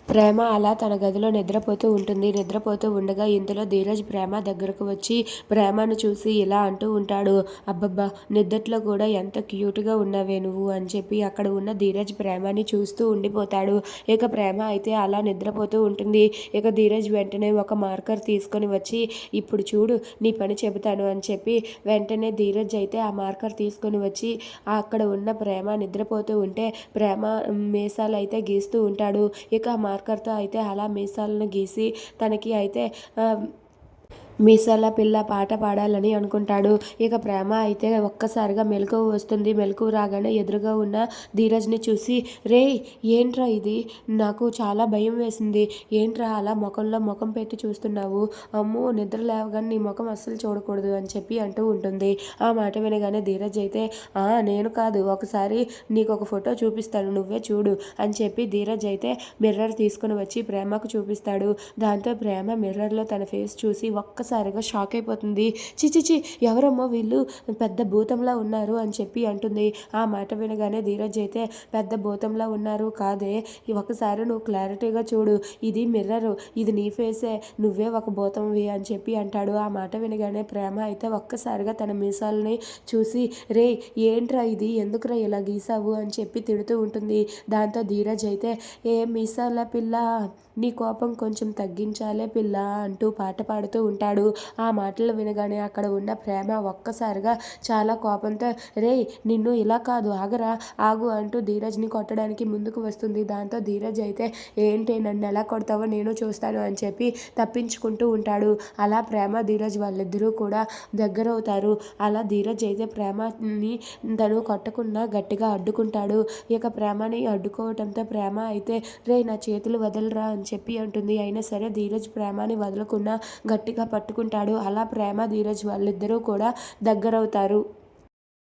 ప్రేమ అలా తన గదిలో నిద్రపోతూ ఉంటుంది. నిద్రపోతూ ఉండగా ఇంతలో ధీరజ్ ప్రేమ దగ్గరకు వచ్చి ప్రేమను చూసి ఇలా అంటూ ఉంటాడు. అబ్బబ్బా! నిద్దట్లో కూడా ఎంత క్యూట్‌గా ఉన్నావే నువ్వు అని చెప్పి అక్కడ ఉన్న ధీరజ్ ప్రేమని చూస్తూ ఉండిపోతాడు. ఇక ప్రేమ అయితే అలా నిద్రపోతూ ఉంటుంది. ఇక ధీరజ్ వెంటనే ఒక మార్కర్ తీసుకొని వచ్చి ఇప్పుడు చూడు నీ పని చెబుతాను అని చెప్పి వెంటనే ధీరజ్ అయితే ఆ మార్కర్ తీసుకొని వచ్చి అక్కడ ఉన్న ప్రేమ నిద్రపోతూ ఉంటే ప్రేమ మీసాలైతే గీస్తూ ఉంటాడు. ఇక ఆ మార్కర్‌తో అయితే అలా మీసాలను గీసి తనకి అయితే ఆహ్, మీసాల పిల్ల పాట పాడాలని అనుకుంటాడు. ఇక ప్రేమ అయితే ఒక్కసారిగా మెలకువ వస్తుంది. మెలకువ రాగానే ఎదురుగా ఉన్న ధీరజ్‌ని చూసి రేయ్! ఏంట్రా ఇది? నాకు చాలా భయం వేసింది. ఏంట్రా అలా మొఖంలో మొఖం పెట్టి చూస్తున్నావు? అమ్మో! నిద్ర లేవగానే నీ మొఖం అస్సలు చూడకూడదు అని చెప్పి అంటూ ఉంటుంది. ఆ మాట వినగానే ధీరజ్ అయితే నేను కాదు ఒకసారి నీకొక ఫోటో చూపిస్తాను నువ్వే చూడు అని చెప్పి ధీరజ్ అయితే మిర్రర్ తీసుకొని వచ్చి ప్రేమకు చూపిస్తాడు. దాంతో ప్రేమ మిర్రర్‌లో తన ఫేస్ చూసి ఒక్కసారిగా షాక్ అయిపోతుంది. ఛీ! ఛీ! ఛీ! ఎవరమ్మా వీళ్ళు పెద్ద భూతంలా ఉన్నారు అని చెప్పి అంటుంది. ఆ మాట వినగానే ధీరజ్ అయితే పెద్ద భూతంలా ఉన్నారు కాదే ఒకసారి నువ్వు క్లారిటీగా చూడు ఇది మిర్రరు ఇది నీ ఫేసే నువ్వే ఒక భూతంవి అని చెప్పి అంటాడు. ఆ మాట వినగానే ప్రేమ అయితే ఒక్కసారిగా తన మీసాలని చూసి రేయ్! ఏంట్రా ఇది ఎందుకురా ఇలా గీసావు అని చెప్పి తిడుతూ ఉంటుంది. దాంతో ధీరజ్ అయితే ఏ మీసాల పిల్ల నీ కోపం కొంచెం తగ్గించాలే పిల్ల అంటూ పాట పాడుతూ ఉంటాడు. ఆ మాటలు వినగానే అక్కడ ఉన్న ప్రేమ ఒక్కసారిగా చాలా కోపంతో రేయ్ నిన్ను ఇలా కాదు ఆగరా ఆగు అంటూ ధీరజ్‌ని కొట్టడానికి ముందుకు వస్తుంది. దాంతో ధీరజ్ అయితే ఏంటి నన్ను ఎలా కొడతావో నేను చూస్తాను అని చెప్పి తప్పించుకుంటూ ఉంటాడు. అలా ప్రేమ ధీరజ్ వాళ్ళిద్దరూ కూడా దగ్గరవుతారు. అలా ధీరజ్ అయితే ప్రేమని తను కొట్టకుండా గట్టిగా అడ్డుకుంటాడు. ఇక ప్రేమని అడ్డుకోవటంతో ప్రేమ అయితే రేయ్ నా చేతులు వదలరా అని చెప్పి అంటుంది. అయినా సరే ధీరజ్ ప్రేమని వదలకుండా గట్టిగా పట్టుకుంటాడు. అలా ప్రేమ ధీరజ్ వాళ్ళిద్దరూ కూడా దగ్గరవుతారు.